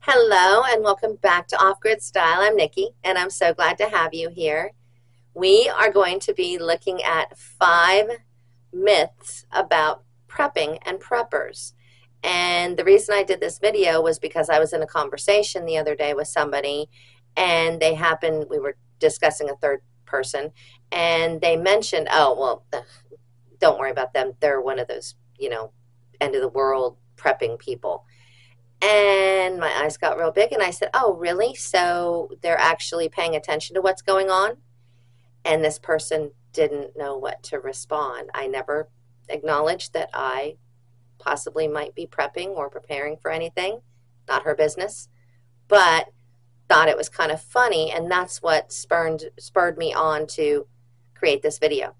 Hello and welcome back to Off Grid Style. I'm Nikki and I'm so glad to have you here. We are going to be looking at 5 myths about prepping and preppers. And the reason I did this video was because I was in a conversation the other day with somebody and we were discussing a third person and they mentioned, oh, well, don't worry about them. They're one of those, end of the world prepping people. And my eyes got real big and I said, oh, really? So they're actually paying attention to what's going on? And this person didn't know what to respond. I never acknowledged that I possibly might be prepping or preparing for anything. Not her business. But thought it was kind of funny, and that's what spurred me on to create this video.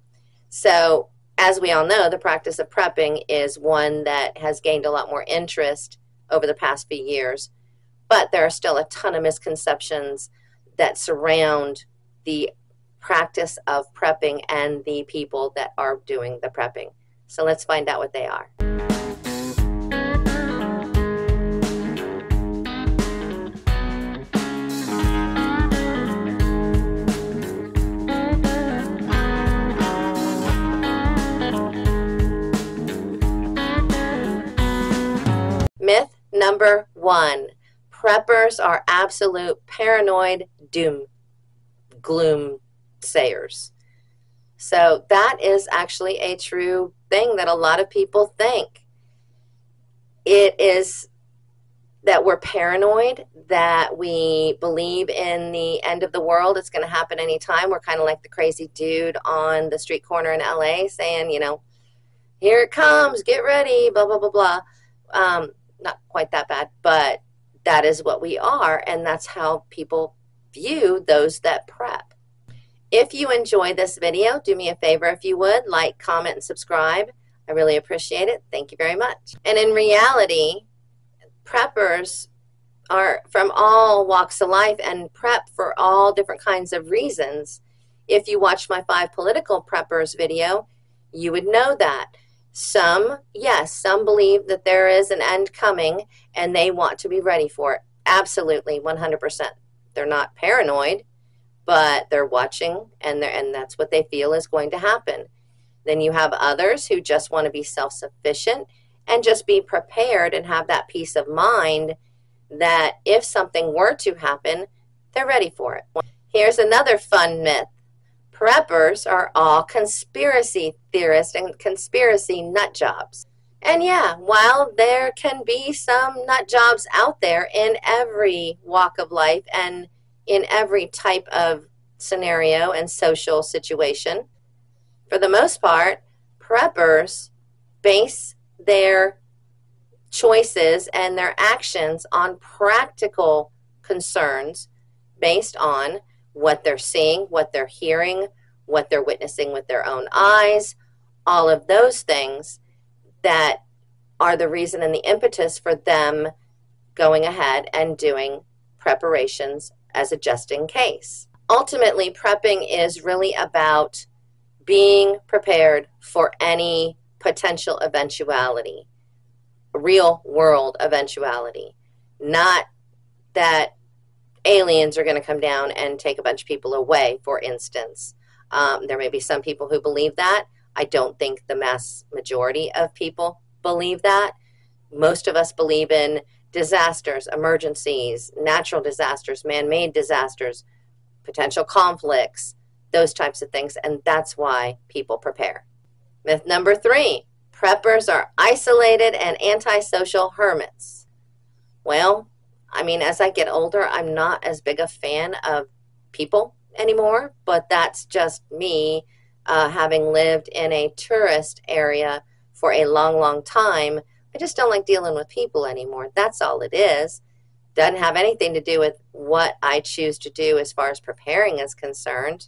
So as we all know, the practice of prepping is one that has gained a lot more interest over the past few years, but there are still a ton of misconceptions that surround the practice of prepping and the people that are doing the prepping. So let's find out what they are. Myth number 1, preppers are absolute paranoid gloom sayers. So that is actually a true thing that a lot of people think. It is that we're paranoid, that we believe in the end of the world. It's going to happen anytime. We're kind of like the crazy dude on the street corner in LA saying, here it comes, get ready, blah, blah, blah, blah. Not quite that bad, but that is what we are, and that's how people view those that prep. If you enjoy this video, do me a favor if you would, like, comment, and subscribe. I really appreciate it. Thank you very much. And in reality, preppers are from all walks of life and prep for all different kinds of reasons. If you watched my 5 political preppers video, you would know that. Some believe that there is an end coming and they want to be ready for it. Absolutely, 100%. They're not paranoid, but they're watching and that's what they feel is going to happen. Then you have others who just want to be self-sufficient and just be prepared and have that peace of mind that if something were to happen, they're ready for it. Here's another fun myth. Preppers are all conspiracy theorists and conspiracy nut jobs. And yeah, while there can be some nut jobs out there in every walk of life and in every type of scenario and social situation, for the most part, preppers base their choices and their actions on practical concerns based on what they're seeing, what they're hearing, what they're witnessing with their own eyes, all of those things that are the reason and the impetus for them going ahead and doing preparations as a just in case. Ultimately, prepping is really about being prepared for any potential eventuality, real world eventuality, not that aliens are going to come down and take a bunch of people away, for instance. There may be some people who believe that. I don't think the mass majority of people believe that. Most of us believe in disasters, emergencies, natural disasters, man-made disasters, potential conflicts, those types of things, and that's why people prepare. Myth number 3, preppers are isolated and antisocial hermits. Well, as I get older, I'm not as big a fan of people anymore, but that's just me having lived in a tourist area for a long, long time. I just don't like dealing with people anymore. That's all it is. Doesn't have anything to do with what I choose to do as far as preparing is concerned.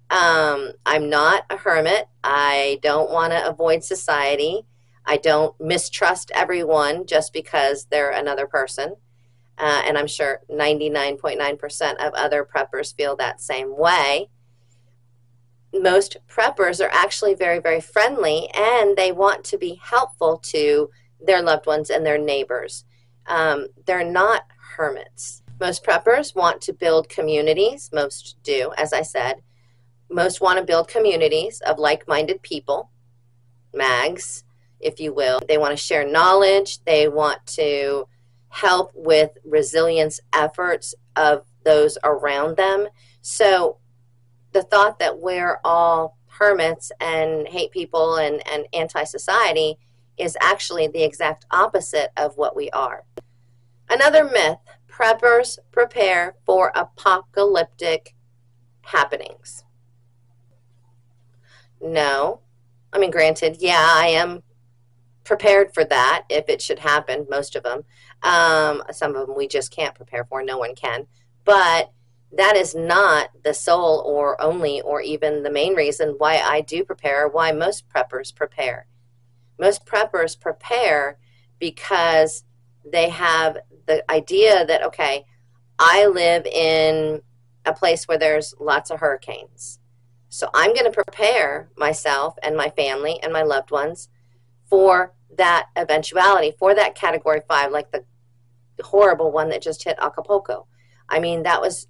I'm not a hermit. I don't want to avoid society. I don't mistrust everyone just because they're another person. And I'm sure 99.9% of other preppers feel that same way. Most preppers are actually very, very friendly, and they want to be helpful to their loved ones and their neighbors. They're not hermits. Most preppers want to build communities. Most do, as I said. Most want to build communities of like-minded people, mags, if you will. They want to share knowledge. They want to help with resilience efforts of those around them. So the thought that we're all hermits and hate people and anti-society is actually the exact opposite of what we are. Another myth, preppers prepare for apocalyptic happenings. No. I mean, granted, yeah, I am prepared for that if it should happen, most of them. Some of them we just can't prepare for, no one can. But that is not the sole or only or even the main reason why I do prepare, why most preppers prepare. Most preppers prepare because they have the idea that, okay, I live in a place where there's lots of hurricanes. So I'm going to prepare myself and my family and my loved ones for that eventuality, for that category 5, like the horrible one that just hit Acapulco. I mean, that was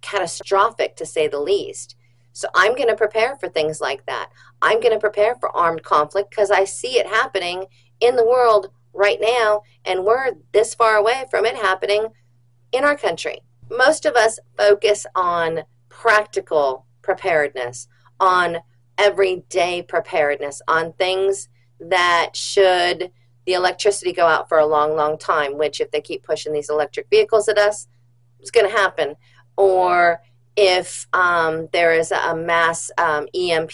catastrophic to say the least. So I'm going to prepare for things like that. I'm going to prepare for armed conflict because I see it happening in the world right now, and we're this far away from it happening in our country. Most of us focus on practical preparedness, on everyday preparedness, on things that should the electricity go out for a long, long time, which if they keep pushing these electric vehicles at us, it's going to happen. Or if there is a mass EMP,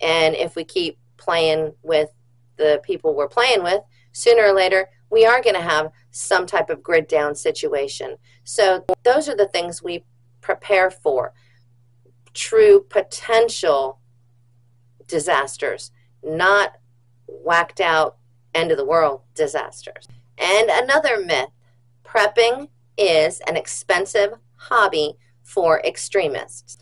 and if we keep playing with the people we're playing with, sooner or later, we are going to have some type of grid down situation. So those are the things we prepare for. True potential disasters, not whacked out end of the world disasters. And another myth, prepping is an expensive hobby for extremists.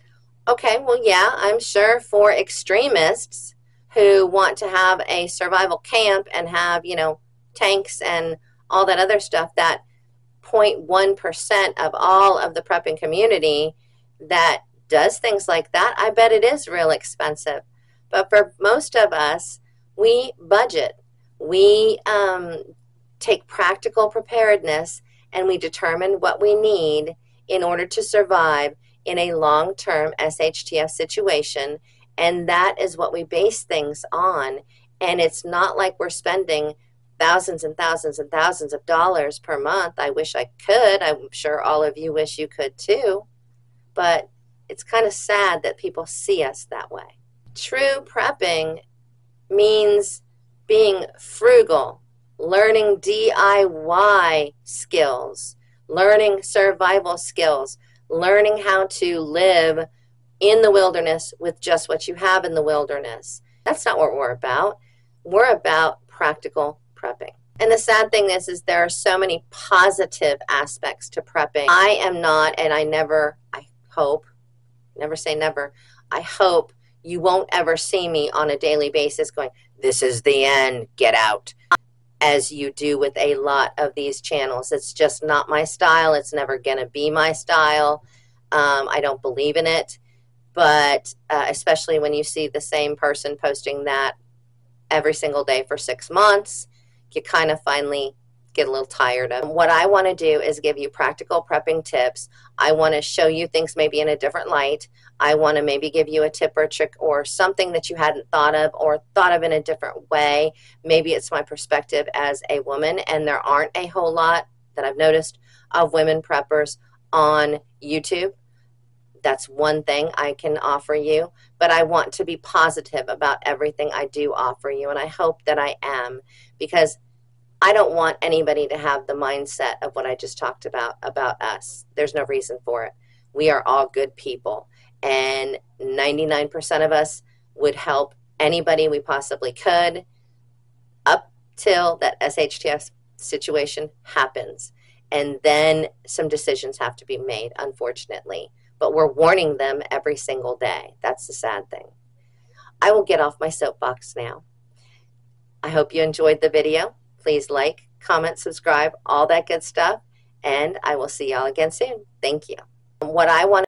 Okay, well, yeah, I'm sure for extremists who want to have a survival camp and have, you know, tanks and all that other stuff, that 0.1% of all of the prepping community that does things like that, I bet it is real expensive. But for most of us, we budget. We take practical preparedness and we determine what we need in order to survive in a long-term SHTF situation, and that is what we base things on. And it's not like we're spending thousands and thousands and thousands of dollars per month. I wish I could. I'm sure all of you wish you could too. But it's kind of sad that people see us that way. True prepping means being frugal, learning DIY skills, learning survival skills, learning how to live in the wilderness with just what you have in the wilderness. That's not what we're about. We're about practical prepping. And the sad thing is there are so many positive aspects to prepping. I am not, and I hope, never say never, I hope you won't ever see me on a daily basis going, this is the end, get out, as you do with a lot of these channels. It's just not my style. It's never going to be my style. I don't believe in it. But especially when you see the same person posting that every single day for 6 months, you kind of finally get a little tired of it. What I want to do is give you practical prepping tips. I want to show you things maybe in a different light. I want to maybe give you a tip or a trick or something that you hadn't thought of or thought of in a different way. Maybe it's my perspective as a woman, and there aren't a whole lot that I've noticed of women preppers on YouTube. That's one thing I can offer you, but I want to be positive about everything I do offer you, and I hope that I am, because I don't want anybody to have the mindset of what I just talked about us. There's no reason for it. We are all good people, and 99% of us would help anybody we possibly could up till that SHTF situation happens, and then some decisions have to be made, unfortunately. But we're warning them every single day. That's the sad thing. I will get off my soapbox now. I hope you enjoyed the video. Please like, comment, subscribe, all that good stuff. And I will see y'all again soon. Thank you. What I want